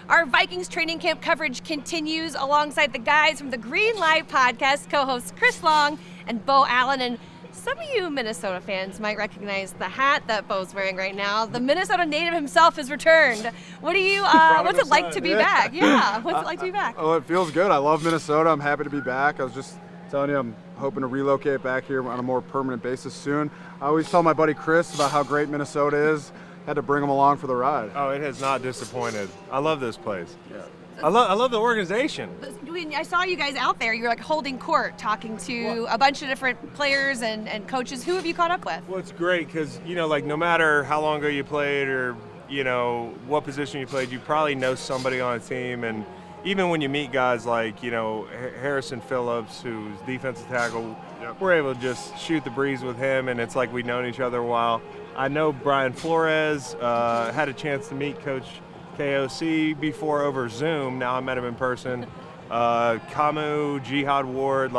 Our Vikings training camp coverage continues alongside the guys from the Green Light Podcast, co-hosts Chris Long and Beau Allen. And some of you Minnesota fans might recognize the hat that Beau's wearing right now. The Minnesota native himself has returned. What's it like to be back? Yeah, what's it like to be back? Oh, it feels good. I love Minnesota. I'm happy to be back. I was just telling you, I'm hoping to relocate back here on a more permanent basis soon. I always tell my buddy Chris about how great Minnesota is. Had to bring him along for the ride. Oh, it has not disappointed. I love this place. Yeah. I love the organization. When I saw you guys out there, you were like holding court, talking to a bunch of different players and coaches. Who have you caught up with? Well, it's great because, like no matter how long ago you played or, what position you played, you probably know somebody on a team. And even when you meet guys like, Harrison Phillips, who's defensive tackle, we're able to just shoot the breeze with him, and it's like we've known each other a while. I know Brian Flores, had a chance to meet Coach KOC before over Zoom. Now I met him in person. Camu, Jihad Ward,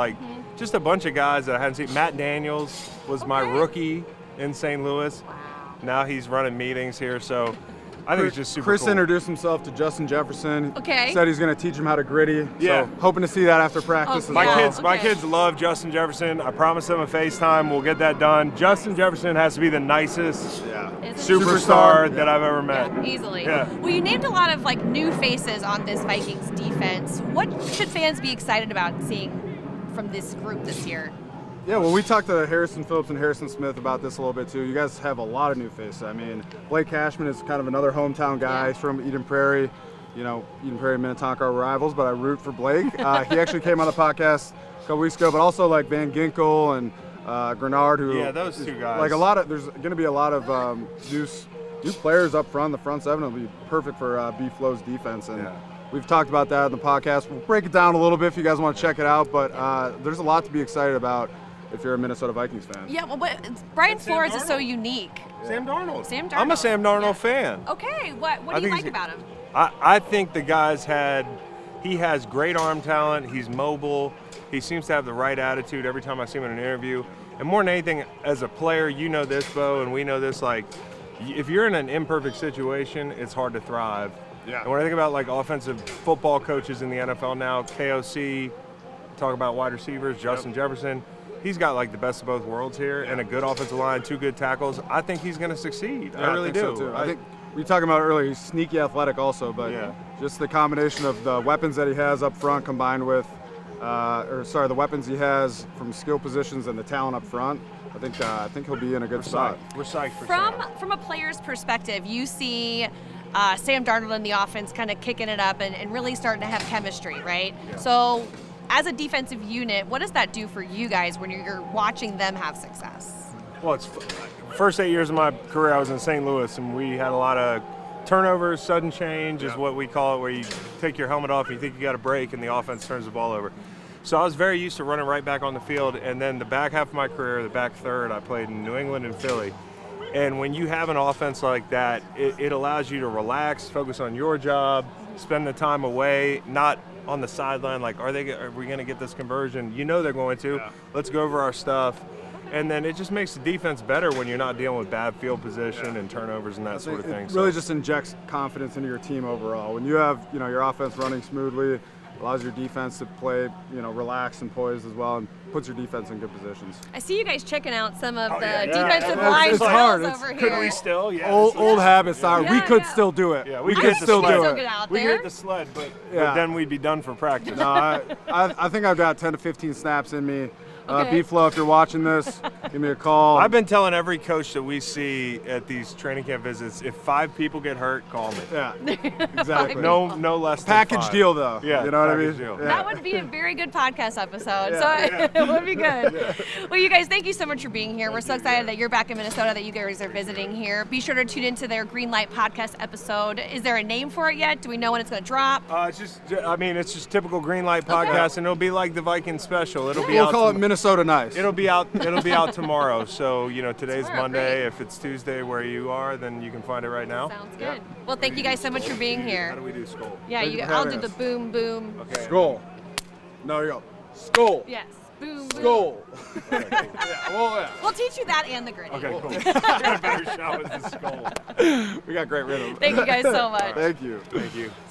just a bunch of guys that I hadn't seen. Matt Daniels was my rookie in St. Louis. Wow. Now he's running meetings here, so I think it's just super Chris cool. introduced himself to Justin Jefferson. Okay. Said he's going to teach him how to gritty. Yeah. So hoping to see that after practice as Oh, My well. my kids love Justin Jefferson. I promised them a FaceTime. We'll get that done. Justin Jefferson has to be the nicest superstar that I've ever met. Yeah, easily. Yeah. Well, you named a lot of new faces on this Vikings defense. What should fans be excited about seeing from this group this year? Yeah, well, we talked to Harrison Phillips and Harrison Smith about this a little bit too. You guys have a lot of new faces. I mean, Blake Cashman is kind of another hometown guy. He's from Eden Prairie. Eden Prairie and Minnetonka are rivals, but I root for Blake. He actually came on the podcast a couple weeks ago, but also Van Ginkel and Grenard, who those two guys. There's going to be a lot of new players up front. The front seven will be perfect for B-Flow's defense, and we've talked about that in the podcast. We'll break it down a little bit if you guys want to check it out, but there's a lot to be excited about if you're a Minnesota Vikings fan. Yeah, well, but Brian Flores is so unique. Sam Darnold. Sam Darnold. I'm a Sam Darnold fan. Okay, what do you like about him? I think the guy's he has great arm talent. He's mobile. He seems to have the right attitude every time I see him in an interview. And more than anything, as a player, you know this, Beau, and we know this, if you're in an imperfect situation, it's hard to thrive. Yeah. And when I think about offensive football coaches in the NFL now, KOC, talk about wide receivers, Justin Jefferson, he's got the best of both worlds here and a good offensive line, 2 good tackles. I think he's going to succeed. I really do. So too. I think we were talking about earlier, he's sneaky athletic also, but just the combination of the weapons that he has up front combined with, the weapons he has from skill positions and the talent up front, I think he'll be in a good spot. We're psyched for Sam. From a player's perspective, you see Sam Darnold in the offense kind of kicking it up and really starting to have chemistry, right? Yeah. So as a defensive unit, what does that do for you guys when you're watching them have success? Well, it's first 8 years of my career I was in St. Louis, and we had a lot of turnovers. Sudden change is what we call it, where you take your helmet off and you think you got a break and the offense turns the ball over. So I was very used to running right back on the field, and then the back half of my career, the back third, I played in New England and Philly. And when you have an offense like that, it allows you to relax, focus on your job, spend the time away, not on the sideline are we going to get this conversion? You know they're going to. Yeah. Let's go over our stuff. And then it just makes the defense better when you're not dealing with bad field position and turnovers and that sort of thing. It really just injects confidence into your team overall. When you have your offense running smoothly, allows your defense to play, relaxed and poised as well, and puts your defense in good positions. I see you guys checking out some of the defensive line it's hard. drills over here. Could we still? Yeah. Old habits. Sorry, Yeah, we could yeah. still do it. Yeah, we could could still do still it. get out We there. hit the sled, but Yeah. then we'd be done for practice. No, I think I've got 10 to 15 snaps in me. Okay. B-Flow, if you're watching this, give me a call. I've been telling every coach that we see at these training camp visits, if 5 people get hurt, call me. Yeah, exactly. No less than Package 5. deal, though. Yeah, you know what I mean? package deal. Yeah. That would be a very good podcast episode. So it would be good. Well, you guys, thank you so much for being here. We're so excited that you're back in Minnesota, that you guys are visiting here. Be sure to tune into their Green Light podcast episode. Is there a name for it yet? Do we know when it's going to drop? It's just typical Green Light podcast, and it'll be like the Viking special. It'll be We'll out. call it Minnesota Nice. It'll be out tomorrow. So today's Tomorrow, Monday. great. If it's Tuesday where you are, then you can find it right now. Sounds good. Well, thank you guys so much for being How here. do we do skull? Yeah, Thank you for I'll having do us. the boom boom. Okay. Skull. No, you go. Skull. Yes. Boom boom. Skull. We'll teach you that and the gritty. Okay, cool. Got a better shot with the skull. We got great rhythm. Thank you guys so much. Thank you. Thank you.